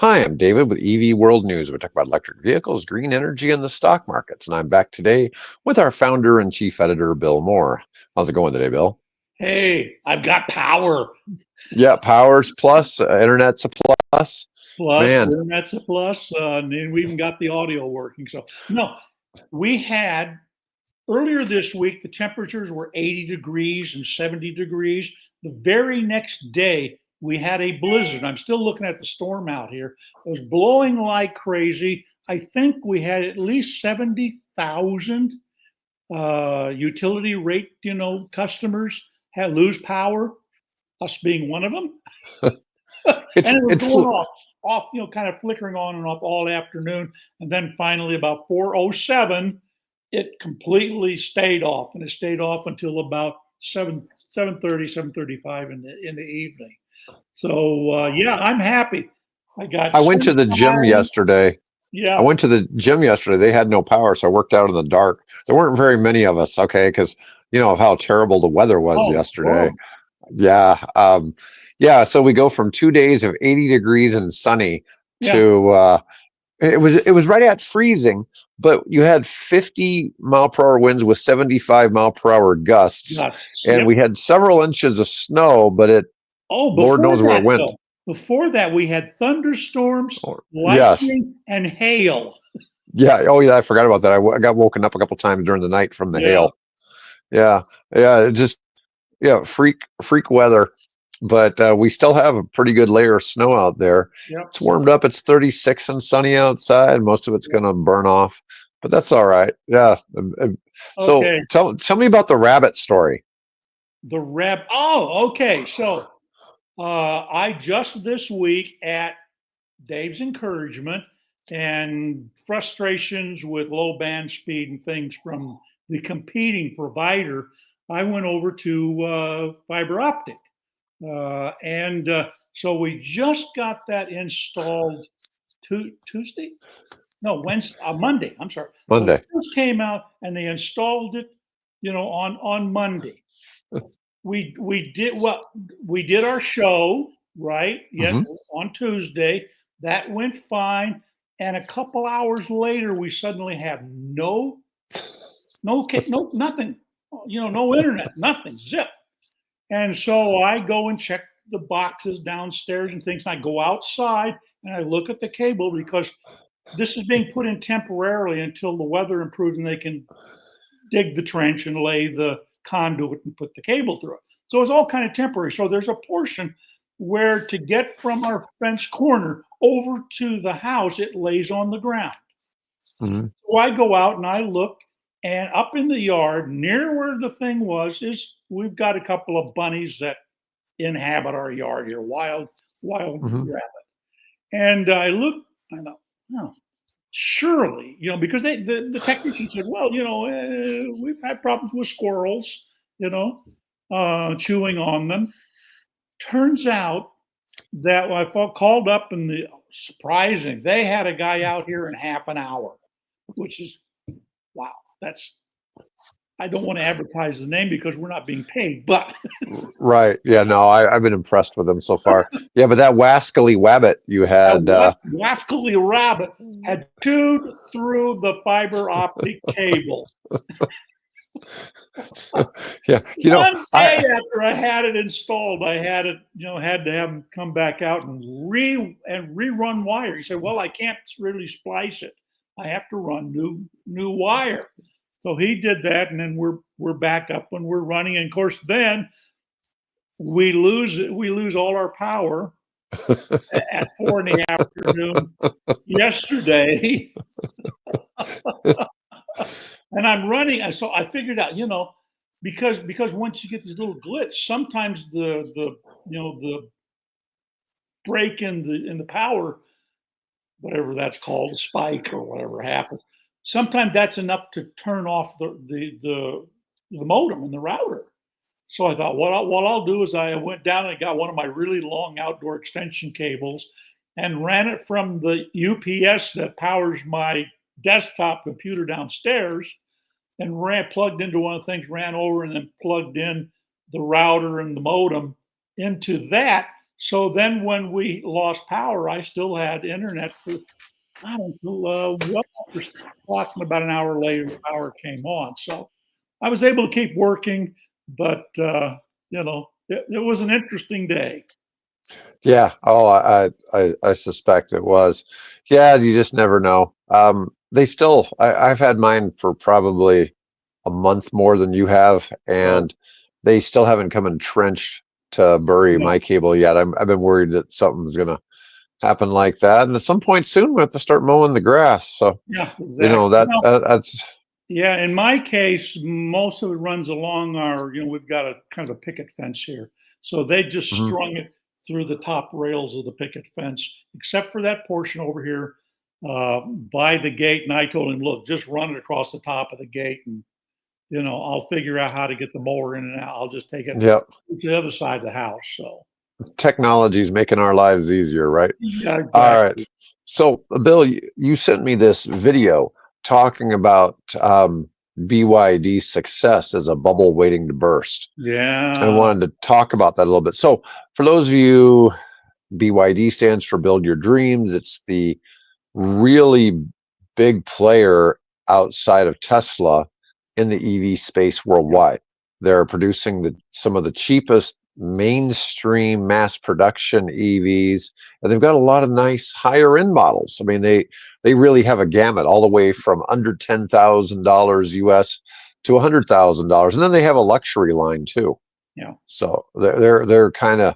Hi, I'm David with EV World News. We talk about electric vehicles, green energy, and the stock markets. And I'm back today with our founder and chief editor, Bill Moore. How's it going today, Bill? Hey, I've got power. Yeah, powers plus, internet's a plus. Plus, Man, internet's a plus, and then we even got the audio working. So, no, we had earlier this week, the temperatures were 80 degrees and 70 degrees. The very next day, we had a blizzard. I'm still looking at the storm out here. It was blowing like crazy. I think we had at least 70,000 utility rate, customers had lose power, us being one of them. it's And it was it's going off, kind of flickering on and off all afternoon. And then finally, about 4:07, it completely stayed off, and it stayed off until about 7:30, 7:35 in the evening. So yeah, I'm happy. I got I went to the gym sunshine. yesterday. I Yeah. went to the gym yesterday. They had no power, so I worked out in the dark. There weren't very many of us, okay, because of how terrible the weather was Oh, yesterday. horrible. Yeah. Yeah. So we go from 2 days of 80 degrees and sunny Yeah. to it was right at freezing, but you had 50-mile-per-hour winds with 75-mile-per-hour gusts, Yes. and Yep. we had several inches of snow, but Oh, Lord before knows where it that went. though, before that we had thunderstorms, Yes. lightning, and hail. Yeah. Oh, yeah. I forgot about that. I got woken up a couple times during the night from the Yeah. hail. Yeah. Yeah. It just freak weather. But we still have a pretty good layer of snow out there. Yep. It's warmed up. It's 36 and sunny outside. Most of it's going to burn off, but that's all right. Yeah. So Okay. tell me about the rabbit story. The rep. Oh, okay. So I just this week at Dave's encouragement and frustrations with low band speed and things from the competing provider, I went over to fiber optic. And so we just got that installed Tuesday? No, Wednesday, Monday. I'm sorry. So Monday. it just came out and they installed it, on Monday. We did our show, right? Yes, Hmm. on Tuesday. That went fine. And a couple hours later, we suddenly have no nothing, no internet, nothing, zip. And so I go and check the boxes downstairs and things. And I go outside and I look at the cable because this is being put in temporarily until the weather improves and they can dig the trench and lay the conduit and put the cable through it. So it's all kind of temporary. So there's a portion where to get from our fence corner over to the house, it lays on the ground. Hmm. So I go out and I look, and up in the yard, near where the thing was, is we've got a couple of bunnies that inhabit our yard here, wild Hmm. rabbit. And I look, I thought, oh, surely, because the technician said, well, we've had problems with squirrels, chewing on them. Turns out that I called up and surprising, they had a guy out here in half an hour, which is wow. I don't want to advertise the name because we're not being paid, but Right. Yeah. No, I've been impressed with them so far. Yeah, but that wascally wabbit you that had. rascally rabbit had chewed through the fiber optic cable. Yeah. One day I after I had it installed, I had it, had to have him come back out and rerun wire. He said, "Well, I can't really splice it. I have to run new wire." So he did that, and then we're back up and we're running. And of course, then we lose all our power at 4 in the afternoon yesterday. And I'm running, and so I figured out, because once you get this little glitch, sometimes the break in the power, whatever that's called, a spike or whatever happens, sometimes that's enough to turn off the modem and the router. So I thought, what I'll do is I went down and got one of my really long outdoor extension cables and ran it from the UPS that powers my desktop computer downstairs and plugged into one of the things, ran over and then plugged in the router and the modem into that. So then when we lost power, I still had internet for, I don't know, well, after talking about an hour later, the power came on. So I was able to keep working, but, it was an interesting day. Yeah. Oh, I suspect it was. Yeah, you just never know. They still, I've had mine for probably a month more than you have, Oh, and they still haven't come entrenched to bury yeah, my cable yet. I've been worried that something's gonna happen like that, and at some point soon we have to start mowing the grass. So, yeah, exactly. that's Yeah, in my case, most of it runs along our, we've got a kind of a picket fence here. So they just mhm. strung it through the top rails of the picket fence, except for that portion over here by the gate. And I told him, look, just run it across the top of the gate and, I'll figure out how to get the mower in and out. I'll just take it Yeah, to the other side of the house. So, technology is making our lives easier, right? yeah, All right. exactly. So, Bill, you sent me this video talking about BYD's success as a bubble waiting to burst. I Yeah. wanted to talk about that a little bit. So, for those of you, BYD stands for Build Your Dreams. It's the really big player outside of Tesla in the EV space Yeah. worldwide. They're producing some of the cheapest mainstream mass production EVs, and they've got a lot of nice higher end models. I mean, they really have a gamut all the way from under $10,000 US to $100,000, and then they have a luxury line too. Yeah. So they're kind of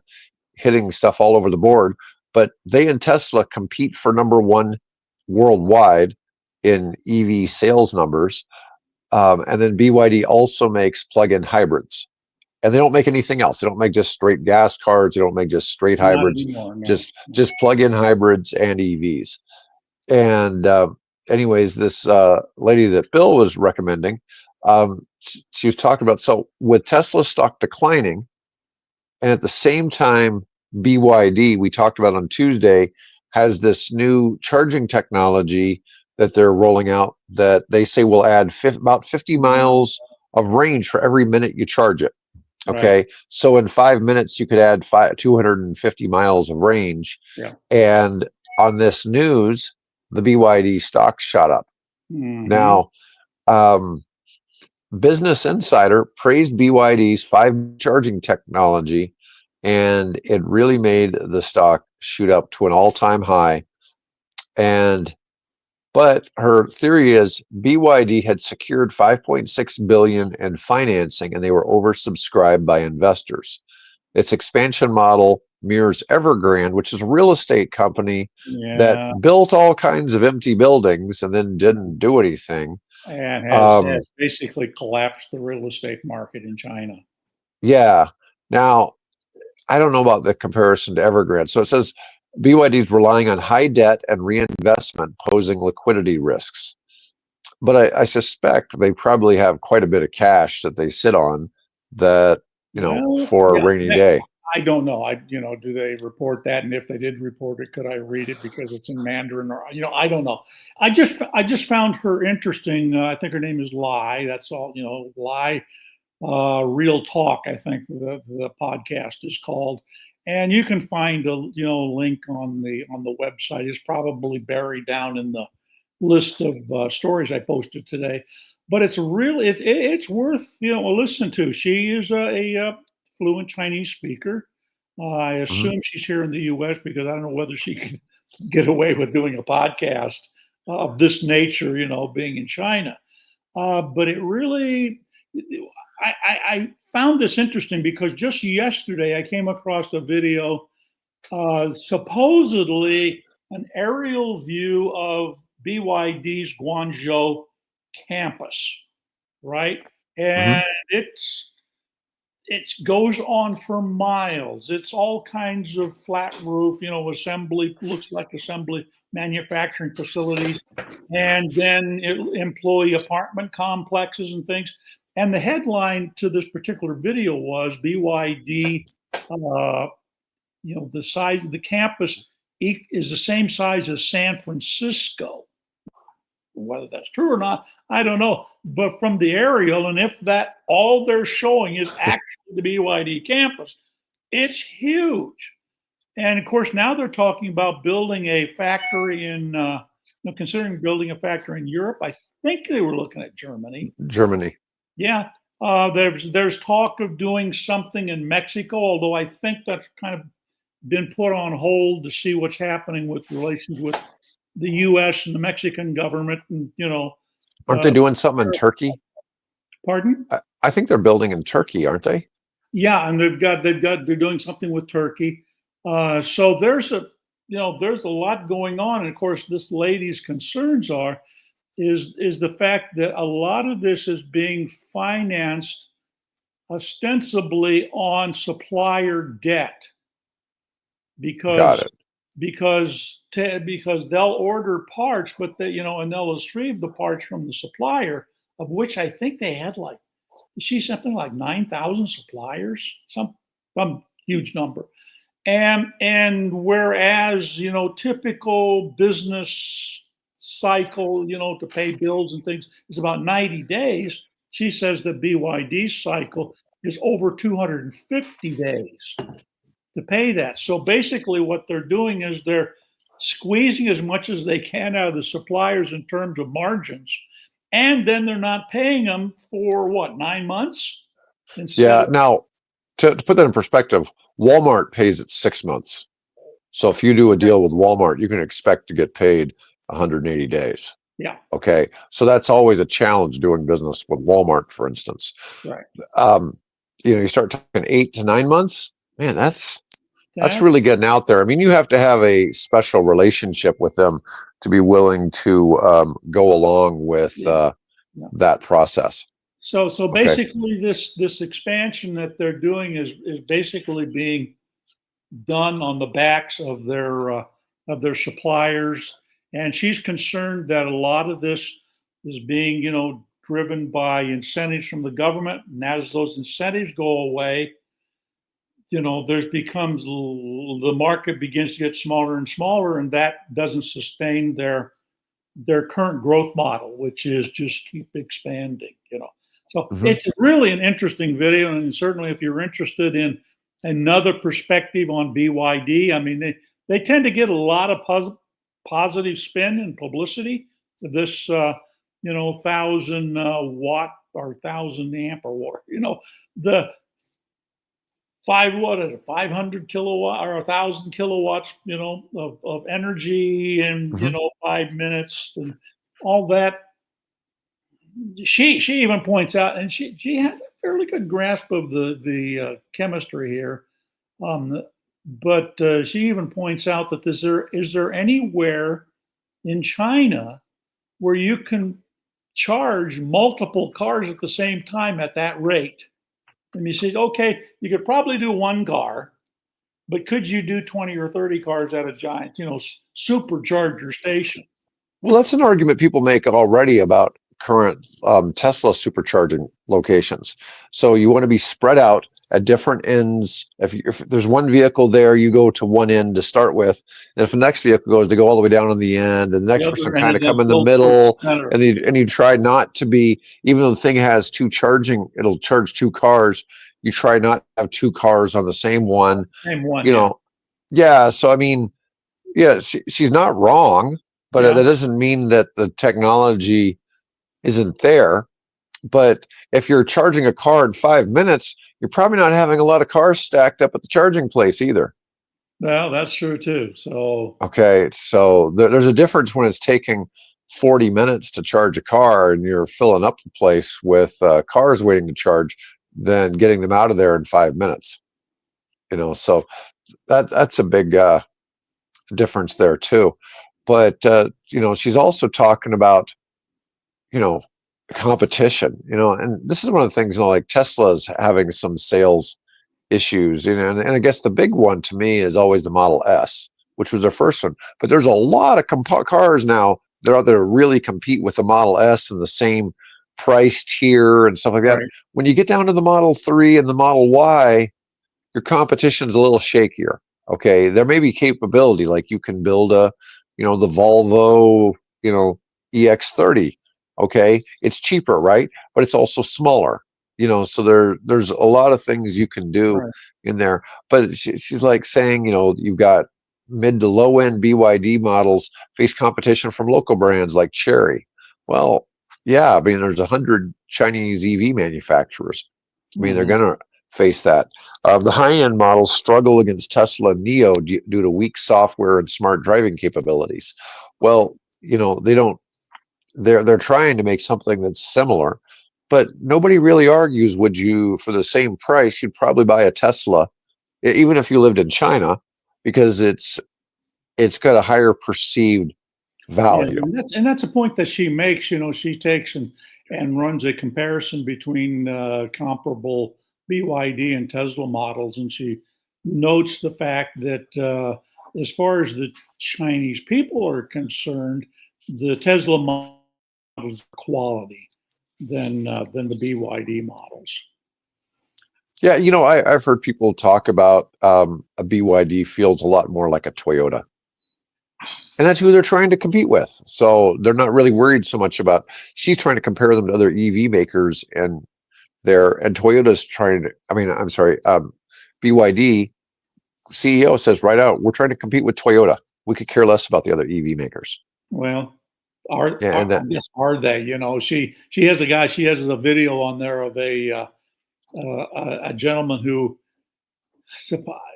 hitting stuff all over the board, but they and Tesla compete for number one worldwide in EV sales numbers. And then BYD also makes plug-in hybrids, and they don't make anything else. They don't make just straight gas cars. They don't make just straight Not hybrids. anymore. No. Just plug-in hybrids and EVs. And anyways, this lady that Bill was recommending, she was talking about, so with Tesla stock declining, and at the same time, BYD, we talked about on Tuesday, has this new charging technology that they're rolling out that they say will add about 50 Mm, miles of range for every minute you charge it. right. Okay. So in 5 minutes, you could add 250 miles of range. Yeah. And on this news, the BYD stock shot up. Hmm. Now, um, Business Insider praised BYD's 5 charging technology, and it really made the stock shoot up to an all-time high. And but her theory is BYD had secured 5.6 billion in financing, and they were oversubscribed by investors. Its expansion model mirrors Evergrande, which is a real estate company that Yeah. built all kinds of empty buildings and then didn't do anything. And has Um, basically collapsed the real estate market in China. yeah. Now, I don't know about the comparison to Evergrande. So it says BYD is relying on high debt and reinvestment, posing liquidity risks. But I suspect they probably have quite a bit of cash that they sit on that, Well, for a yeah, rainy day. I don't know. Do they report that? And if they did report it, could I read it because it's in Mandarin or, I don't know. I just found her interesting. I think her name is Lai. That's all, Lai Real Talk, I think the podcast is called. And you can find a link on the website. It's probably buried down in the list of stories I posted today. But it's really it's worth a listen to. She is a fluent Chinese speaker. I Mhm. assume she's here in the U.S. because I don't know whether she can get away with doing a podcast of this nature, being in China. But it really, I found this interesting because just yesterday I came across a video, supposedly an aerial view of BYD's Guangzhou campus, right? Mhm. And it goes on for miles. It's all kinds of flat roof, assembly, looks like assembly manufacturing facilities, and then employee apartment complexes and things. And the headline to this particular video was BYD, the size of the campus is the same size as San Francisco. Whether that's true or not, I don't know. But from the aerial, and if that all they're showing is actually the BYD campus, it's huge. And of course, now they're talking about building a factory in, considering building a factory in Europe. I think they were looking at Germany. Germany. Yeah. There's talk of doing something in Mexico, although I think that's kind of been put on hold to see what's happening with relations with the U.S. and the Mexican government, and Aren't they doing something in Turkey? pardon? I think they're building in Turkey, aren't they? Yeah, and they're doing something with Turkey. So there's a lot going on, and of course, this lady's concerns is the fact that a lot of this is being financed ostensibly on supplier debt Got because it. because they'll order parts, but and they'll receive the parts from the supplier, of which I think they had like something like 9,000 suppliers, some huge number. And whereas typical business cycle to pay bills and things is about 90 days, she says the BYD cycle is over 250 days to pay that. So basically what they're doing is they're squeezing as much as they can out of the suppliers in terms of margins, and then they're not paying them for what, 9 months instead Yeah. of. Now, to put that in perspective, Walmart pays it 6 months. So if you do a deal with Walmart, you can expect to get paid 180 days. Yeah, Okay. So that's always a challenge doing business with Walmart, for instance. right. Um, you start talking 8 to 9 months, man, that's That really getting out there. I mean, you have to have a special relationship with them to be willing to go along with Yeah, yeah. that process. So Okay. basically, this expansion that they're doing is basically being done on the backs of their suppliers, and she's concerned that a lot of this is being driven by incentives from the government, and as those incentives go away, there's becomes the market begins to get smaller and smaller, and that doesn't sustain their current growth model, which is just keep expanding. So Hmm. it's really an interesting video, and certainly if you're interested in another perspective on BYD, I mean they tend to get a lot of positive spin and publicity. This 1,000 watt or 1,000 amp or what, the what is it, 500 kilowatt or 1,000 kilowatts, of energy in Hmm. 5 minutes and all that. She even points out, and she has a fairly good grasp of the chemistry here. But she even points out that is there anywhere in China where you can charge multiple cars at the same time at that rate? And you say, okay, you could probably do one car, but could you do 20 or 30 cars at a giant, supercharger station? Well, that's an argument people make already about current Tesla supercharging locations. So you want to be spread out at different ends. If there's one vehicle there, you go to one end to start with. And if the next vehicle goes, they go all the way down on the end. And the The next person other end kind is of then come in the built towards middle. the center. And you try not to be, even though the thing has two charging, it'll charge two cars. You try not to have two cars on the same one. Same one, You yeah. know, yeah. So I mean, yeah, she's not wrong, but Yeah, that doesn't mean that the technology isn't there. But if you're charging a car in 5 minutes, you're probably not having a lot of cars stacked up at the charging place either. well, that's true too. So, Okay, so there's a difference when it's taking 40 minutes to charge a car and you're filling up the place with cars waiting to charge than getting them out of there in 5 minutes. So that's a big difference there too. But she's also talking about you know competition. And this is one of the things, like Tesla's having some sales issues, and I guess the big one to me is always the Model S, which was their first one. But there's a lot of cars now that are out there to really compete with the Model S and the same price tier and stuff like that. right. When you get down to the Model 3 and the Model Y, your competition's a little shakier. Okay, there may be capability, like you can build the Volvo, EX30. Okay, it's cheaper, right? But it's also smaller. So there's a lot of things you can do Right. in there. But she's like saying, you've got mid to low end BYD models face competition from local brands like Chery. Well, yeah, I mean, there's 100 Chinese EV manufacturers. I mean, they're Hmm. going to face that. The high end models struggle against Tesla and Neo due to weak software and smart driving capabilities. Well, they don't they're trying to make something that's similar, but nobody really argues, would you, for the same price, you'd probably buy a Tesla, even if you lived in China, because it's got a higher perceived Yeah, value. and that's a point that she makes. She takes and runs a comparison between comparable BYD and Tesla models, and she notes the fact that as far as the Chinese people are concerned, the Tesla models are quality than the BYD models. Yeah, I've heard people talk about a BYD feels a lot more like a Toyota. And that's who they're trying to compete with. So they're not really worried so much about, she's trying to compare them to other EV makers, and Toyota's trying to, I mean, I'm sorry, BYD CEO says right out, we're trying to compete with Toyota. We could care less about the other EV makers. Well, are, Yeah, are and I that, guess are they? She has a guy. She has a video on there of a gentleman who,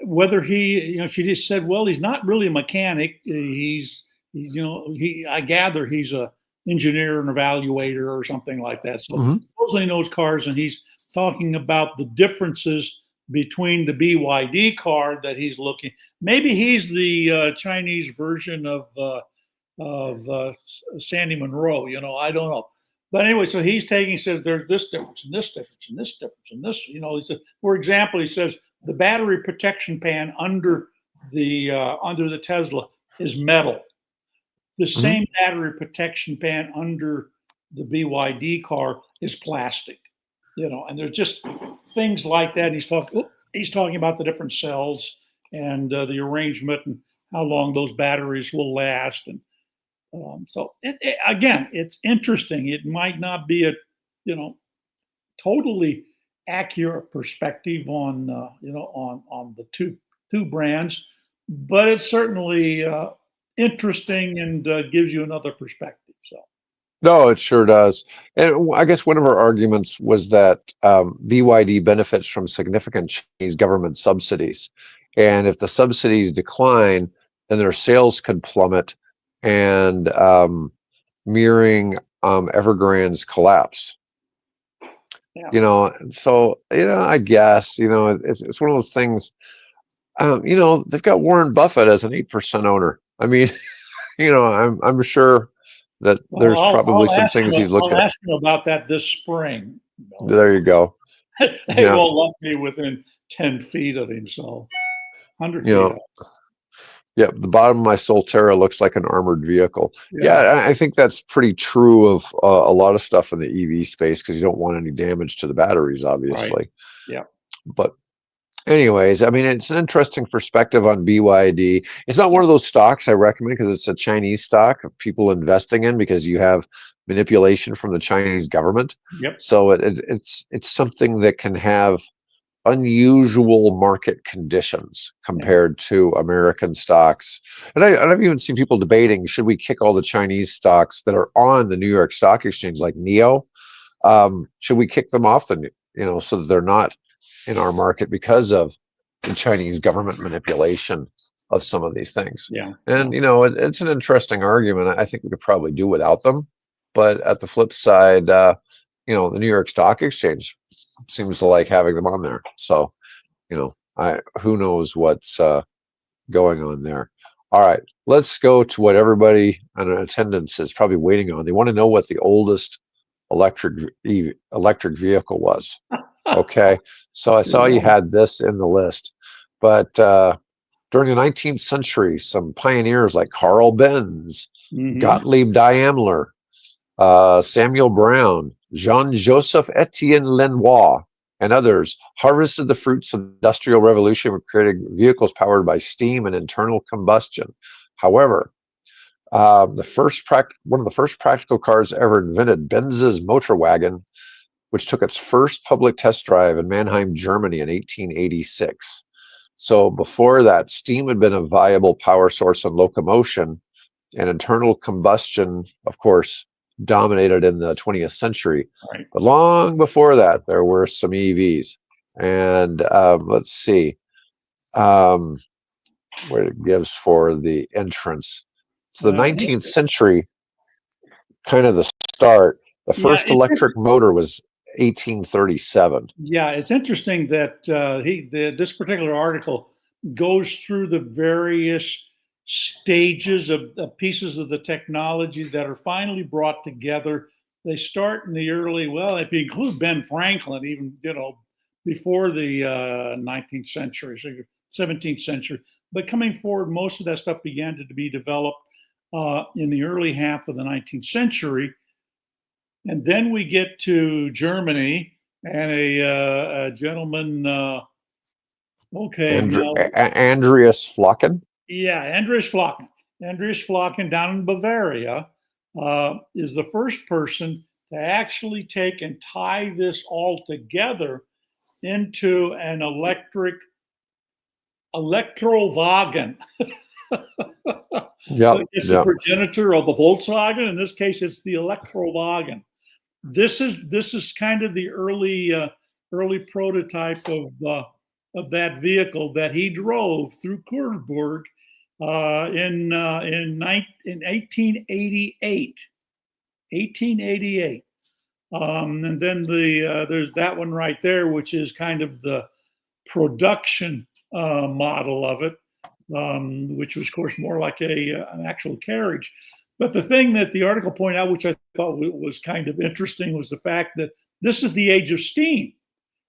whether she just said, well, he's not really a mechanic. I gather he's a engineer and evaluator or something like that. So mhm. supposedly he knows cars, and he's talking about the differences between the BYD car that he's looking. Maybe he's the Chinese version of Sandy Monroe. I don't know. But anyway, so he says there's this difference and this difference and this difference and this. He says, for example, he says the battery protection pan under the Tesla is metal. The Mhm. same battery protection pan under the BYD car is plastic. And there's just things like that. He's talking about the different cells and the arrangement and how long those batteries will last. And so again, it's interesting. It might not be a you know totally accurate perspective on on the two brands, but it's certainly interesting and gives you another perspective. So No, it sure does. And I guess one of our arguments was that BYD benefits from significant Chinese government subsidies. And if the subsidies decline, then their sales could plummet and mirroring Evergrande's collapse. yeah, So I guess it's one of those things. They've got Warren Buffett as an 8% owner. I mean, I'm sure that well, there's I'll, probably I'll some ask him. things he's looked I'll at. ask him about that this spring. There you go. They Yeah, won't let me within 10 feet of him, so 100 feet you up. yeah. The bottom of my Solterra looks like an armored vehicle. Yeah, Yeah, I think that's pretty true of a lot of stuff in the EV space because you don't want any damage to the batteries, right. obviously. Yeah, But anyways, I mean, it's an interesting perspective on BYD. It's not one of those stocks I recommend because it's a Chinese stock of people investing in because you have manipulation from the Chinese government. yep, So it's something that can have unusual market conditions yeah. compared to American stocks. And I've even seen people debating, should we kick all the Chinese stocks that are on the New York Stock Exchange, like NEO? Should we kick them off so that they're not in our market because of the Chinese government manipulation of some of these things? Yeah, yeah, And it's an interesting argument. I think we could probably do without them, but at the flip side, the New York Stock Exchange seems to like having them on there. So I who knows what's going on there. All right, let's go to what everybody in attendance is probably waiting on. They want to know what the oldest electric vehicle was. Okay, so I saw you yeah. had this in the list, but during the 19th century, some pioneers like Carl Benz, Hmm. Gottlieb Daimler, Samuel Brown, Jean-Joseph Etienne Lenoir, and others harvested the fruits of the Industrial Revolution, creating vehicles powered by steam and internal combustion. However, one of the first practical cars ever invented, Benz's motor wagon, which took its first public test drive in Mannheim, Germany in 1886. So before that, steam had been a viable power source in locomotion, and internal combustion, of course, dominated in the 20th century. Right. But long before that, there were some EVs. And let's see what it gives for the entrance. So the Well, 19th century, kind of the start. The yeah, first electric motor was 1837. yeah, it's interesting that this particular article goes through the various stages of pieces of the technology that are finally brought together. They start in the early, well, if you include Ben Franklin, even before the 19th century, so 17th century. But coming forward, most of that stuff began to be developed in the early half of the 19th century. And then we get to Germany and a gentleman, okay, now, Andreas Flocken. yeah, Andreas Flocken. Andreas Flocken down in Bavaria is the first person to actually take and tie this all together into an electrowagen. Yep, It's the yep. progenitor of the Volkswagen. In this case, it's the electrowagen. This is kind of the early prototype of that vehicle that he drove through Kurburg in 1888. 1888. And then there's that one right there, which is kind of the production model of it, which was, of course, more like an actual carriage. But the thing that the article pointed out, which I thought was kind of interesting, was the fact that this is the age of steam.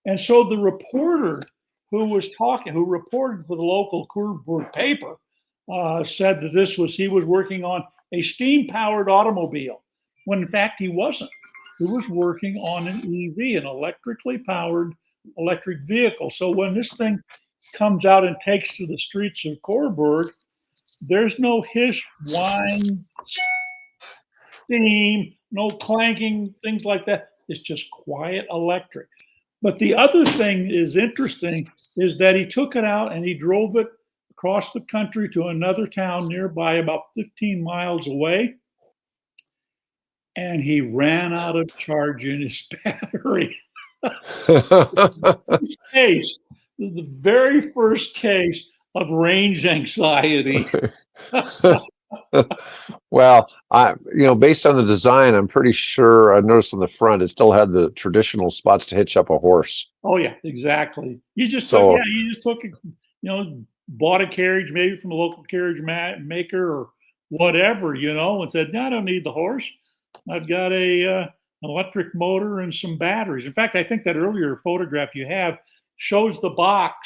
And so the reporter who reported for the local Kurburg paper, said that he was working on a steam-powered automobile, when in fact he wasn't. He was working on an EV, an electrically powered electric vehicle. So when this thing comes out and takes to the streets of Coburg, there's no hiss, whine, steam, no clanking, things like that. It's just quiet electric. But the other thing is interesting is that he took it out and he drove it across the country to another town nearby, about 15 miles away. And he ran out of charge in his battery. Case, the very first case of range anxiety. Well, based on the design, I'm pretty sure I noticed on the front it still had the traditional spots to hitch up a horse. Oh yeah, exactly. You just So, took bought a carriage maybe from a local carriage maker or whatever, and said, "No, I don't need the horse. I've got a electric motor and some batteries." In fact, I think that earlier photograph you have shows the box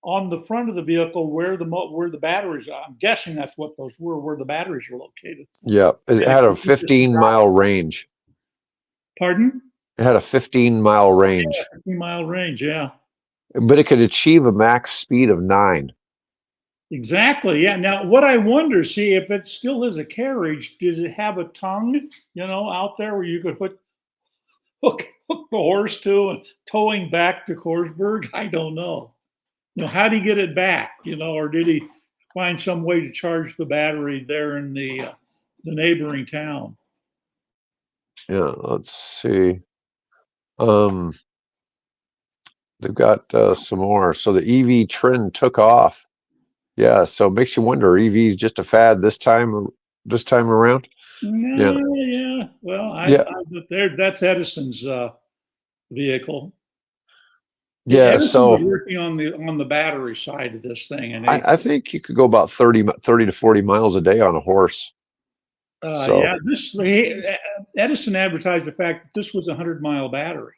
on the front of the vehicle where the batteries are. I'm guessing that's what those were, where the batteries are located. yeah, it had a 15-mile range. Pardon? It had a 15-mile range. Yeah, 15-mile range, yeah. But it could achieve a max speed of 9. Exactly. Yeah. Now, what I wonder, see, if it still is a carriage, does it have a tongue, out there where you could hook the horse to and towing back to Korsberg? I don't know. How did he get it back? Or did he find some way to charge the battery there in the neighboring town? Yeah, let's see. They've got some more. So the EV trend took off. Yeah, so it makes you wonder, EV's just a fad this time around? Yeah. Yeah. Well, Yeah. that's Edison's vehicle. Yeah, Edison so was working on the battery side of this thing, and I think you could go about 30 to 40 miles a day on a horse. So, Edison advertised the fact that this was a 100-mile battery.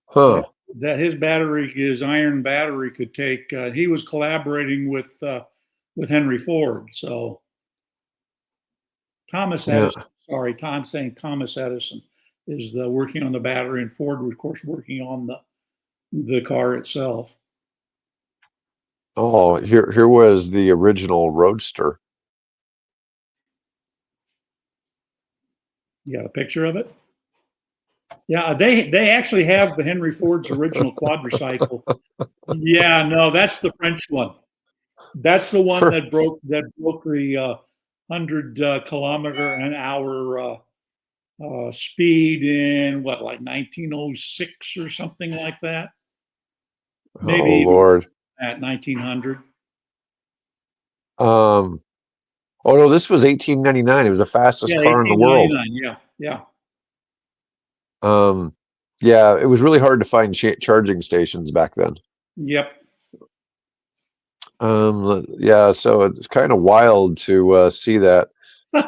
huh. That his iron battery could take. He was collaborating with Henry Ford. So Thomas Yeah. Edison. Sorry, Tom's saying Thomas Edison is working on the battery, and Ford was, of course, working on the car itself. Oh, here was the original Roadster. You got a picture of it? Yeah, they actually have the Henry Ford's original quadricycle. Yeah, no, that's the French one. That's the one For that broke the 100 kilometer an hour speed in what, like 1906 or something like that. Maybe oh even Lord. at 1900. Um, oh no, this was 1899. It was the fastest Yeah, car in the world. 1899. Yeah, yeah, Um, yeah, it was really hard to find charging stations back then. yep. Yeah, so it's kind of wild to see that.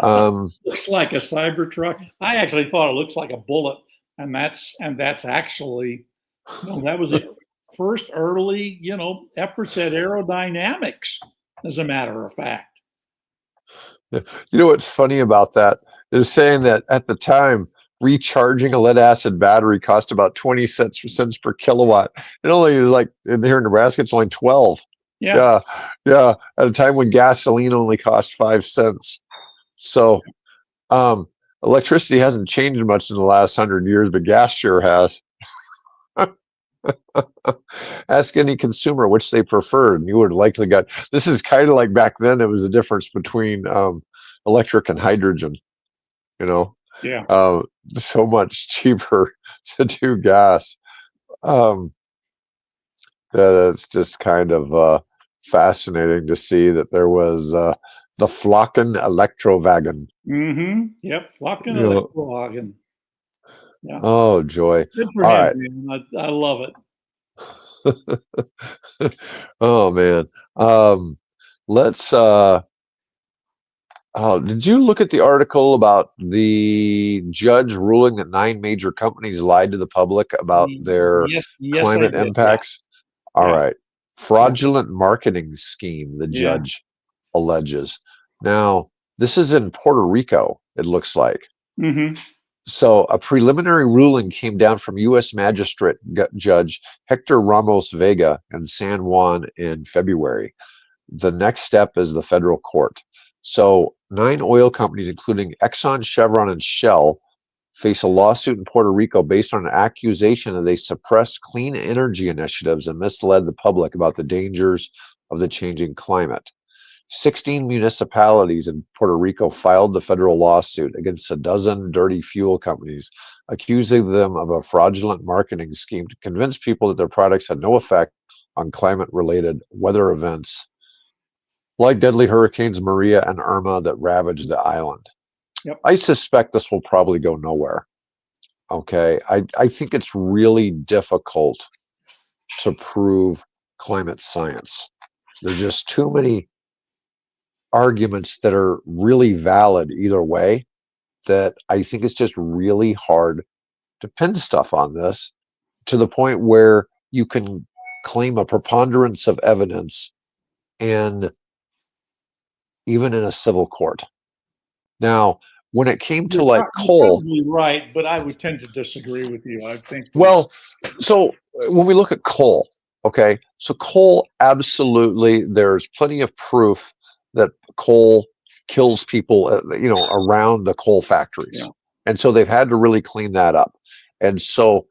Um, Looks like a Cybertruck. I actually thought it looks like a bullet, and that's actually, that was it. First early, efforts at aerodynamics, as a matter of fact. you know what's funny about that? They're saying that at the time, recharging a lead acid battery cost about 20 cents per kilowatt. It only is like here in Nebraska, it's only 12. Yeah, Yeah, yeah. At a time when gasoline only cost 5 cents. So um, electricity hasn't changed much in the last 100 years, but gas sure has. Ask any consumer which they preferred, and you would likely got. This is kind of like back then. It was a difference between electric and hydrogen. You know, yeah. uh, so much cheaper to do gas. Um, it's just kind of fascinating to see that there was the Flocken Electrowagen. Mm-hmm. Yep. Flocken You know, Electrowagen. Yeah. oh joy! Good for All him, right. man. I love it. Oh man. Let's oh, did you look at the article about the judge ruling that 9 major companies lied to the public about their Yes, yes, I climate did. Yeah, impacts? All yeah, right. yeah, Fraudulent marketing scheme, the yeah. judge alleges. Now, this is in Puerto Rico, it looks like. Mm-hmm. So, a preliminary ruling came down from U.S. Magistrate Judge Hector Ramos Vega in San Juan in February. The next step is the federal court. So, 9 oil companies, including Exxon, Chevron, and Shell, face a lawsuit in Puerto Rico based on an accusation that they suppressed clean energy initiatives and misled the public about the dangers of the changing climate. 16 municipalities in Puerto Rico filed the federal lawsuit against a dozen dirty fuel companies, accusing them of a fraudulent marketing scheme to convince people that their products had no effect on climate related weather events like deadly hurricanes Maria and Irma that ravaged the island. Yep. I suspect this will probably go nowhere. Okay. I think it's really difficult to prove climate science. There's just too many arguments that are really valid either way that I think it's just really hard to pin stuff on this to the point where you can claim a preponderance of evidence and even in a civil court. Now, when it came to like You're coal, probably right, but I would tend to disagree with you. I think there's well, so when we look at coal, okay, so coal absolutely, there's plenty of proof that coal kills people, around the coal yeah. factories. And so they've had to really clean that up. And so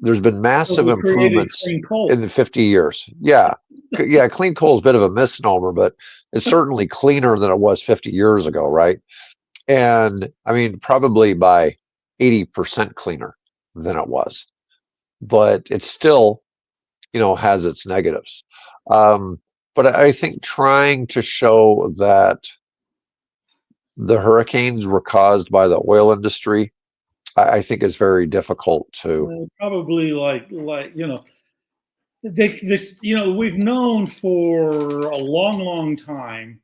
there's been So massive we created improvements clean in coal. the 50 years. Yeah. Yeah, clean coal is a bit of a misnomer, but it's certainly cleaner than it was 50 years ago, right? And I mean, probably by 80% cleaner than it was, but it still, has its negatives. Um, but I think trying to show that the hurricanes were caused by the oil industry, I think is very difficult to. Probably we've known for a long, long time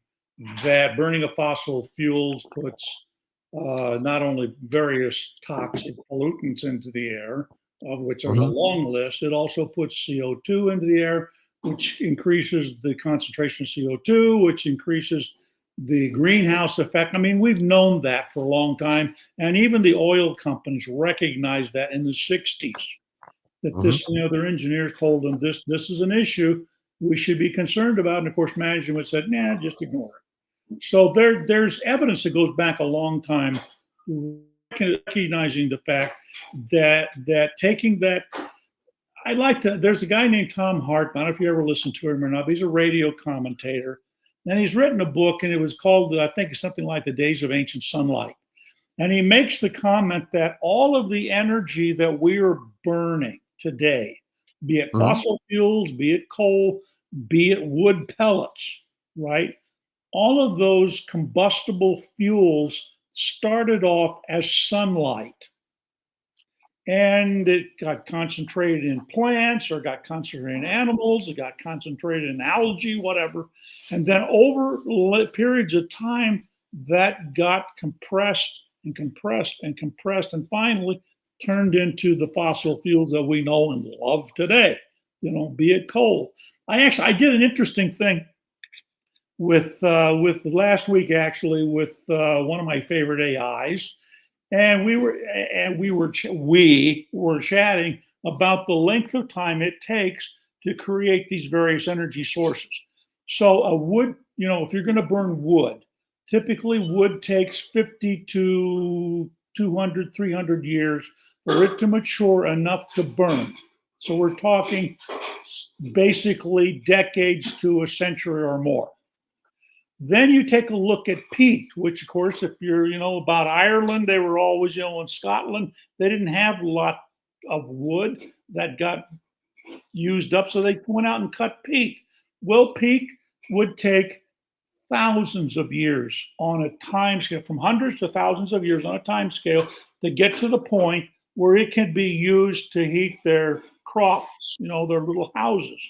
that burning of fossil fuels puts not only various toxic pollutants into the air, of which there's a Mhm. long list, it also puts CO2 into the air, which increases the concentration of CO2, which increases the greenhouse effect. I mean, we've known that for a long time. And even the oil companies recognized that in the 60s, that Mhm. their engineers told them this is an issue we should be concerned about. And of course, management said, nah, just ignore it. So there's evidence that goes back a long time recognizing the fact that taking that, I like to. There's a guy named Tom Hart. I don't know if you ever listened to him or not. But he's a radio commentator, and he's written a book, and it was called, I think, something like "The Days of Ancient Sunlight." And he makes the comment that all of the energy that we are burning today, be it fossil fuels, be it coal, be it wood pellets, right? All of those combustible fuels started off as sunlight. And it got concentrated in plants or got concentrated in animals, it got concentrated in algae, whatever. And then over periods of time, that got compressed and compressed and compressed and finally turned into the fossil fuels that we know and love today, be it coal. I did an interesting thing with last week, actually, with one of my favorite AIs. And we were chatting about the length of time it takes to create these various energy sources. So a wood, if you're going to burn wood, typically wood takes 50 to 200, 300 years for it to mature enough to burn. So we're talking basically decades to a century or more. Then you take a look at peat, which, of course, if you're, about Ireland, they were always, in Scotland, they didn't have a lot of wood that got used up, so they went out and cut peat. Well, peat would take thousands of years on a time scale, from hundreds to thousands of years on a time scale to get to the point where it can be used to heat their crofts, their little houses.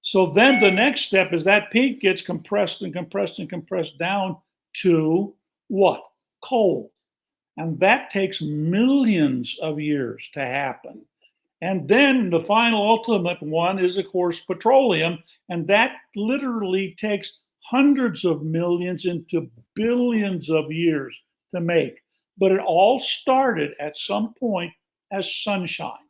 So then the next step is that peat gets compressed and compressed and compressed down to what? Coal. And that takes millions of years to happen. And then the final ultimate one is, of course, petroleum. And that literally takes hundreds of millions into billions of years to make. But it all started at some point as sunshine,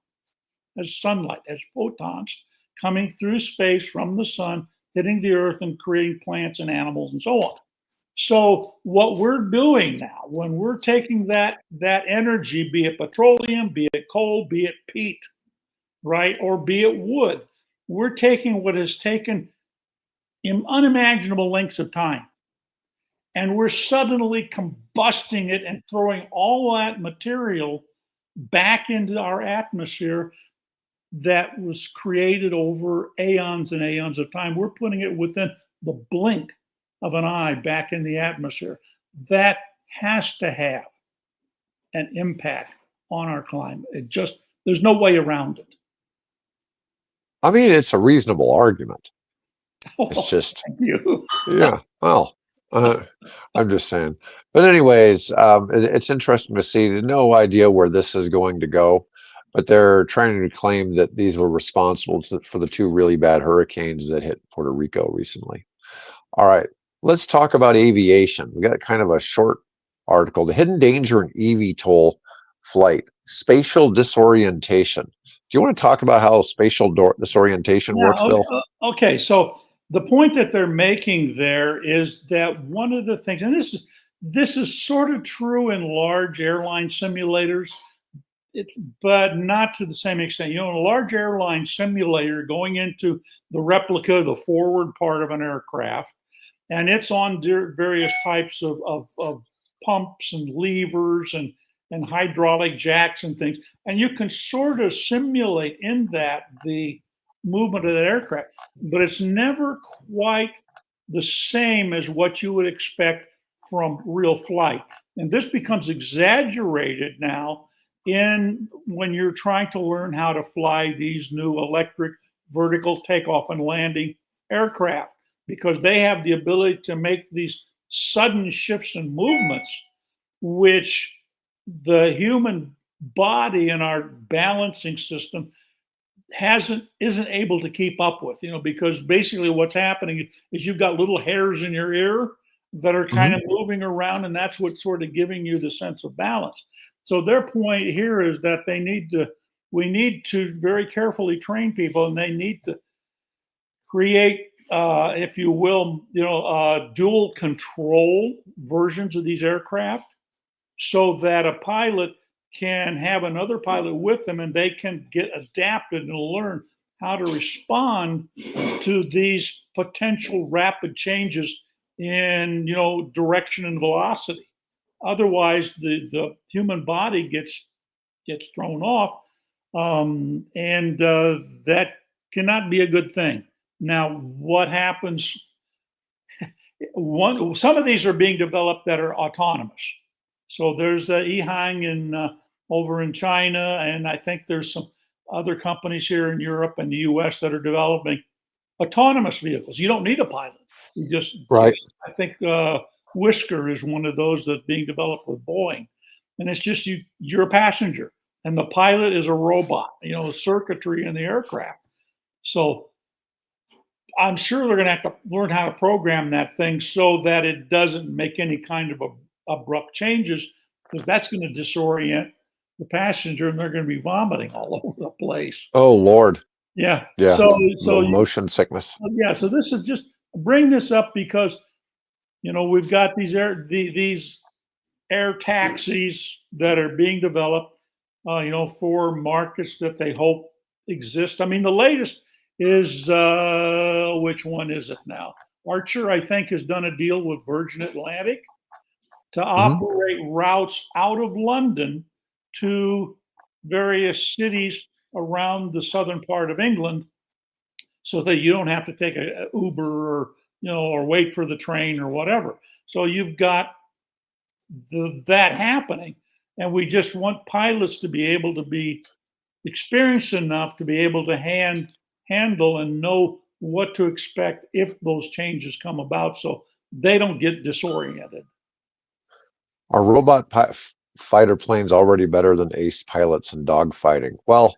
as sunlight, as photons coming through space from the sun, hitting the earth and creating plants and animals and so on. So what we're doing now, when we're taking that energy, be it petroleum, be it coal, be it peat, right, or be it wood, we're taking what has taken unimaginable lengths of time, and we're suddenly combusting it and throwing all that material back into our atmosphere that was created over aeons and aeons of time. We're putting it within the blink of an eye back in the atmosphere. That has to have an impact on our climate. There's no way around it. I mean, it's a reasonable argument. It's just, thank you. Yeah, well, I'm just saying. But anyways, it's interesting to see. No idea where this is going to go, but they're trying to claim that these were responsible for the two really bad hurricanes that hit Puerto Rico recently. All right, let's talk about aviation. We got kind of a short article: the hidden danger in eVTOL flight, spatial disorientation. Do you want to talk about how spatial disorientation works, Bill? Okay. So the point that they're making there is that one of the things, and this is sort of true in large airline simulators, but not to the same extent. In a large airline simulator, going into the replica, the forward part of an aircraft, and it's on various types of pumps and levers and hydraulic jacks and things, and you can sort of simulate in that the movement of that aircraft, but it's never quite the same as what you would expect from real flight. And this becomes exaggerated now when you're trying to learn how to fly these new electric vertical takeoff and landing aircraft, because they have the ability to make these sudden shifts and movements, which the human body and our balancing system isn't able to keep up with, because basically what's happening is you've got little hairs in your ear that are kind of moving around, and that's what's sort of giving you the sense of balance. So their point here is that we need to very carefully train people, and they need to create, if you will, dual control versions of these aircraft, so that a pilot can have another pilot with them and they can get adapted and learn how to respond to these potential rapid changes in, direction and velocity. Otherwise, the human body gets thrown off, and that cannot be a good thing. Now, what happens? Some of these are being developed that are autonomous. So there's EHang over in China, and I think there's some other companies here in Europe and the U.S. that are developing autonomous vehicles. You don't need a pilot. You just, Right. I think Whisker is one of those that's being developed with Boeing, and it's just you're a passenger, and the pilot is a robot. Circuitry in the aircraft. So I'm sure they're going to have to learn how to program that thing so that it doesn't make any kind of abrupt changes, because that's going to disorient the passenger and they're going to be vomiting all over the place. Oh, Lord. Yeah. Yeah. So motion sickness. Yeah. So this is just bring this up because, we've got these air taxis that are being developed, for markets that they hope exist. I mean, the latest is, which one is it now? Archer, I think, has done a deal with Virgin Atlantic to operate routes out of London to various cities around the southern part of England, so that you don't have to take a Uber or wait for the train or whatever. So you've got that happening, and we just want pilots to be able to be experienced enough to be able to handle and know what to expect if those changes come about, so they don't get disoriented. Are robot fighter planes already better than ace pilots in dogfighting? Well,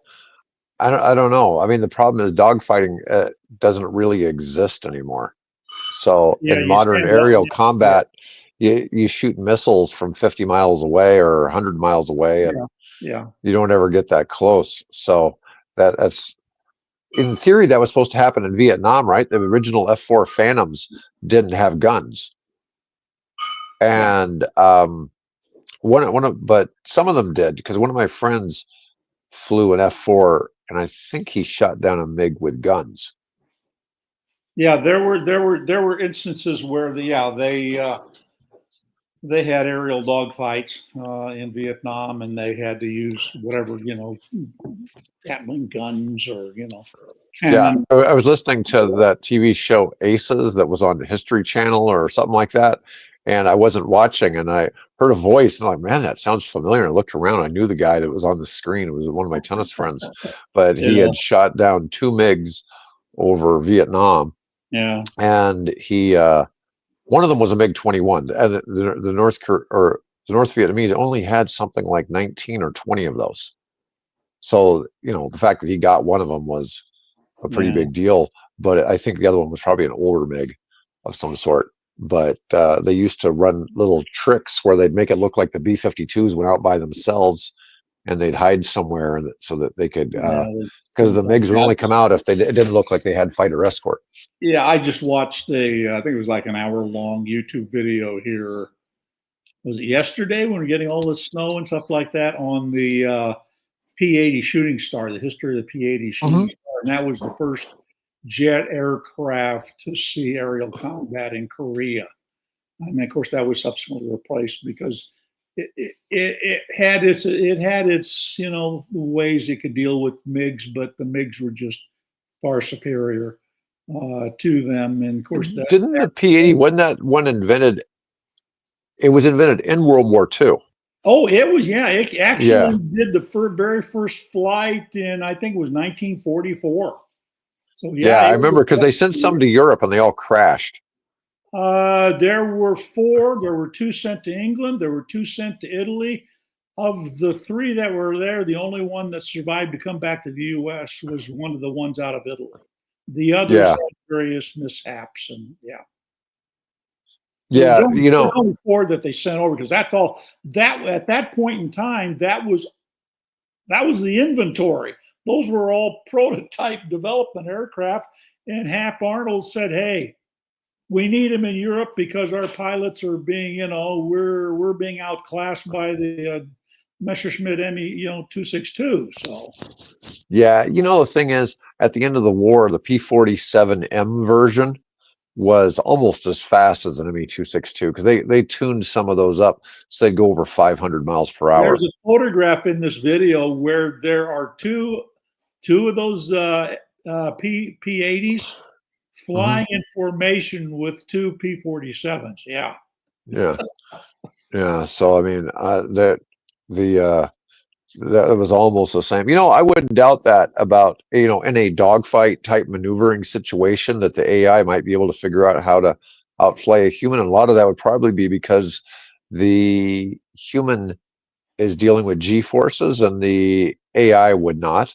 I don't know. I mean, the problem is dogfighting doesn't really exist anymore. So in modern aerial combat, you shoot missiles from 50 miles away or 100 miles away, and you don't ever get that close. So that's in theory that was supposed to happen in Vietnam, right? The original F-4 Phantoms didn't have guns, and but some of them did, because one of my friends flew an F-4, and I think he shot down a MiG with guns. Yeah, there were instances where they had aerial dogfights in Vietnam, and they had to use whatever, Gatling guns or Yeah, cannon. I was listening to that TV show Aces that was on the History Channel or something like that, and I wasn't watching, and I heard a voice, and I'm like, man, that sounds familiar. I looked around, I knew the guy that was on the screen. It was one of my tennis friends, but he had shot down 2 MiGs over Vietnam. Yeah, and he one of them was a MiG-21, and the North Vietnamese only had something like 19 or 20 of those. So the fact that he got one of them was a pretty big deal. But I think the other one was probably an older MiG of some sort. But they used to run little tricks where they'd make it look like the B-52s went out by themselves, and they'd hide somewhere, so that they could, because the MiGs would only come out if it didn't look like they had fighter escort. Yeah, I just watched I think it was like an hour-long YouTube video here. Was it yesterday when we were getting all the snow and stuff like that, on the P-80 Shooting Star, the history of the P-80 Shooting Star, and that was the first jet aircraft to see aerial combat in Korea. And of course, that was subsequently replaced because it had its ways it could deal with MiGs, but the MiGs were just far superior to them. And of course, didn't the P-80, wasn't that one invented? It was invented in World War II. Oh, it was, yeah. It actually did the very first flight in, I think it was 1944. So yeah, I remember, because they sent some to Europe and they all crashed. There were 4. There were 2 sent to England. There were 2 sent to Italy. Of the 3 that were there, the only one that survived to come back to the U.S. was one of the ones out of Italy. The others had various mishaps, and So there's only 4 that they sent over, because that's all that at that point in time, that was the inventory. Those were all prototype development aircraft, and Hap Arnold said, "Hey, we need them in Europe because our pilots are being, we're being outclassed by the Messerschmitt ME, 262. So Yeah, the thing is, at the end of the war, the P-47M version was almost as fast as an ME-262 because they tuned some of those up so they'd go over 500 miles per hour. there's a photograph in this video where there are two of those P-80s flying in formation with two P-47s. Yeah. Yeah, yeah. So I mean, that was almost the same. I wouldn't doubt that about in a dogfight type maneuvering situation that the AI might be able to figure out how to outfly a human, and a lot of that would probably be because the human is dealing with G forces and the AI would not.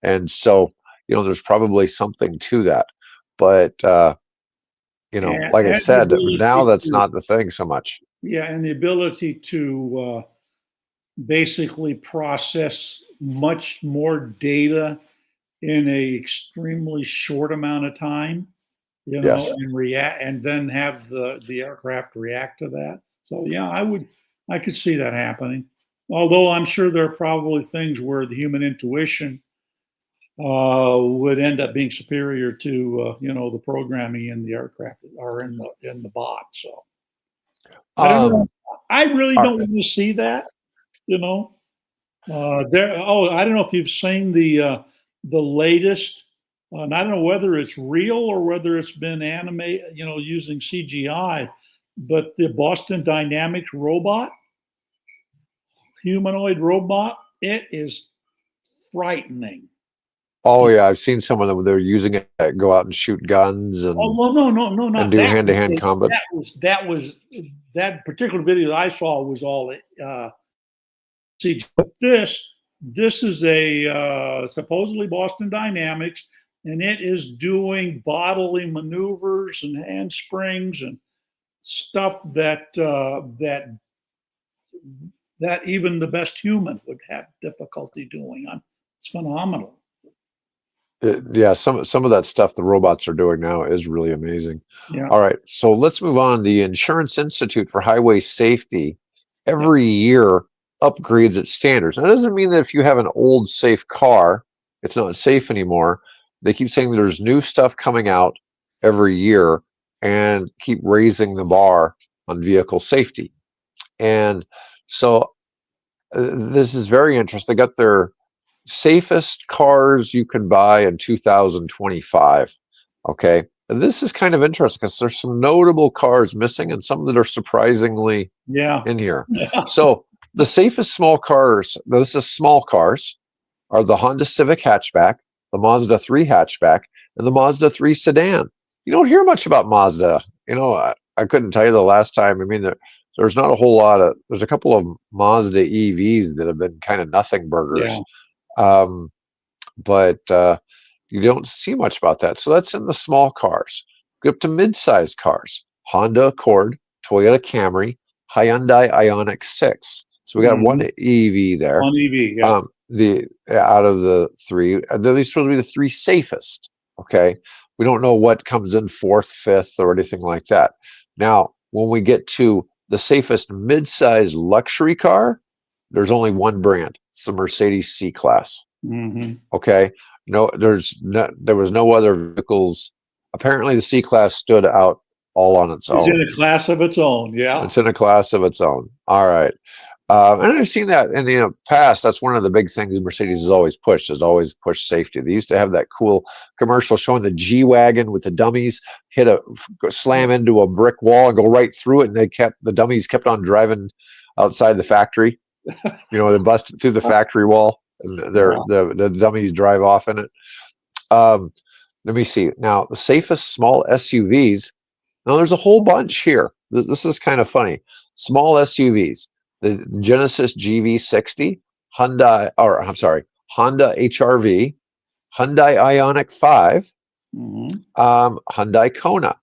And so, there's probably something to that. But, like I And the said, now ability that's to, not the thing so much. yeah, and the ability to basically process much more data in a extremely short amount of time, Yes. and react, and then have the aircraft react to that. So yeah, I could see that happening. Although I'm sure there are probably things where the human intuition would end up being superior to the programming in the aircraft or in the bot. So I don't know. Um, I really all don't right. want to see that. You know, there. Oh, I don't know if you've seen the latest. And I don't know whether it's real or whether it's been animated, using CGI. But the Boston Dynamics robot, humanoid robot, it is frightening. Oh yeah, I've seen some of them. They're using it to go out and shoot guns Oh and well, no, and not do that. hand-to-hand combat. That particular video that I saw was all CG. But this is a supposedly Boston Dynamics, and it is doing bodily maneuvers and handsprings and stuff that even the best human would have difficulty doing. It's phenomenal. Yeah, some of that stuff the robots are doing now is really amazing. Yeah, All right, so let's move on. The Insurance Institute for Highway Safety yeah, every year upgrades its standards. Now, that doesn't mean that if you have an old safe car, it's not safe anymore. They keep saying there's new stuff coming out every year and keep raising the bar on vehicle safety. And so this is very interesting. They got their safest cars you can buy in 2025. Okay. And this is kind of interesting because there's some notable cars missing and some that are surprisingly yeah, in here. yeah. So the safest small cars, this is small cars, are the Honda Civic hatchback, the Mazda 3 hatchback, and the Mazda 3 sedan. You don't hear much about Mazda. I couldn't tell you the last time. I mean, there's not a whole lot of, there's a couple of Mazda EVs that have been kind of nothing Yeah. burgers. Um, but you don't see much about that. So that's in the small cars. Go up to mid-sized cars: Honda Accord, Toyota Camry, Hyundai Ioniq 6. So we got one Mhm. EV there. On EV, yeah. The out of the three, these supposed to be the three safest. Okay, we don't know what comes in fourth, fifth, or anything like that. Now, when we get to the safest mid-size luxury car, there's only one brand. It's the Mercedes C-Class. Hmm. Okay, there was no other vehicles. Apparently, the C-Class stood out all on its It's in own. a class of its own. Yeah. It's in a class of its own. All right. And I've seen that in the past. That's one of the big things Mercedes has always pushed safety. They used to have that cool commercial showing the G-Wagon with the dummies slam into a brick wall and go right through it, and the dummies kept on driving outside the factory. They busted through the factory wall, and Yeah. the dummies drive off in it. Um, Let me see. Now, the safest small SUVs. Now, there's a whole bunch here. This is kind of funny. Small SUVs: the Genesis GV60, Honda HR-V, Hyundai Ioniq 5, Hmm. Hyundai Kona,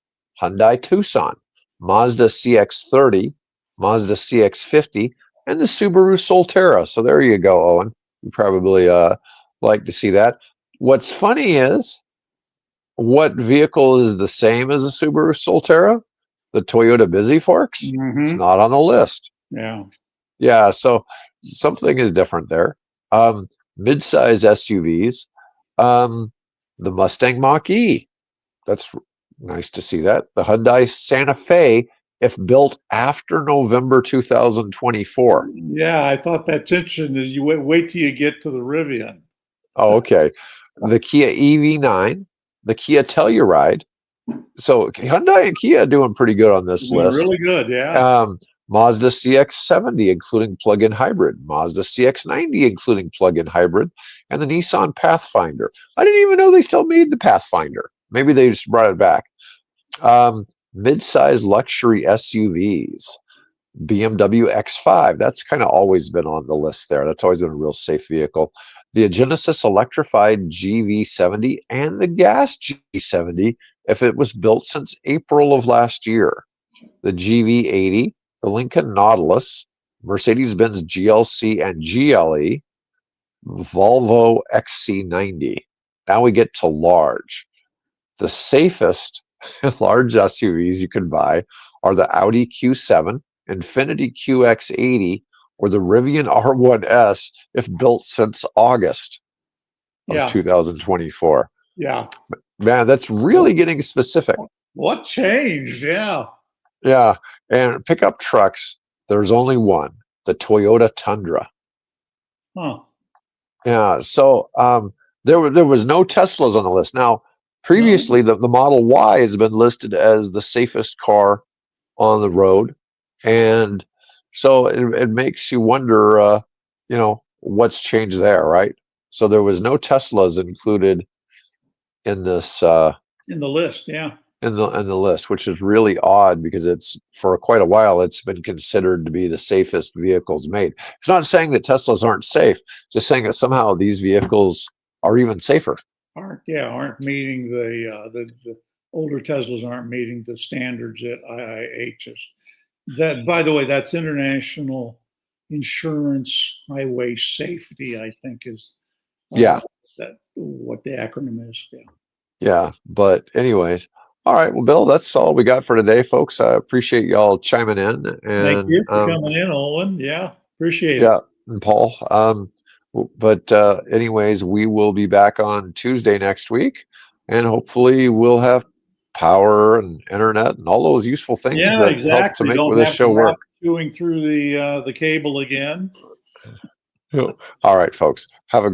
Hyundai Tucson, Mazda CX-30, Mazda CX-50, and the Subaru Solterra. So there you go, Owen. You probably like to see that. What's funny is what vehicle is the same as the Subaru Solterra? The Toyota Busy Forks? It's Mm-hmm. not on the list. Yeah. Yeah, so something is different there. Um, Mid-size SUVs, um, the Mustang Mach-E. That's nice to see that. The Hyundai Santa Fe, if built after November 2024. Yeah, I thought that's interesting. Is you wait till you get to the Rivian. Oh, okay. The Kia EV9, the Kia Telluride. So Hyundai and Kia doing pretty good on this Doing list. really good. Yeah. Um, Mazda CX-70, including plug-in hybrid. Mazda CX-90, including plug-in hybrid. And the Nissan Pathfinder. I didn't even know they still made the Pathfinder. Maybe they just brought it back. Mid-size luxury SUVs. BMW X5. That's kind of always been on the list there. That's always been a real safe vehicle. The Genesis electrified GV70 and the gas G70, if it was built since April of last year. The GV80, the Lincoln Nautilus, Mercedes-Benz GLC and GLE, Volvo XC90. Now we get to large. The safest large SUVs you can buy are the Audi Q7, Infiniti QX80, or the Rivian R1S if built since August of Yeah. 2024. Yeah. Man, that's really getting specific. What changed? Yeah. Yeah, and pickup trucks, there's only one, the Toyota Tundra. Huh. Yeah, so there was no Teslas on the list. Now, No. previously, the Model Y has been listed as the safest car on the road, and so it makes you wonder, what's changed there, right? So there was no Teslas included in this In the list. Yeah. in the list, which is really odd because it's for quite a while it's been considered to be the safest vehicles made. It's not saying that Teslas aren't safe, just saying that somehow these vehicles are even safer. Aren't meeting the older Teslas aren't meeting the standards that IIH is. That, by the way, that's International Insurance Highway Safety, I think, is Yeah, that what the acronym is. Yeah. yeah. But anyways, all right. Well, Bill, that's all we got for today, folks. I appreciate y'all chiming in, Thank and you for coming in, Owen. Yeah, appreciate it. yeah, and Paul. But anyways, we will be back on Tuesday next week, and hopefully we'll have power and internet and all those useful things Yeah, that help to exactly. make Don't this have the show rat work. chewing through the cable again. All right, folks. Have a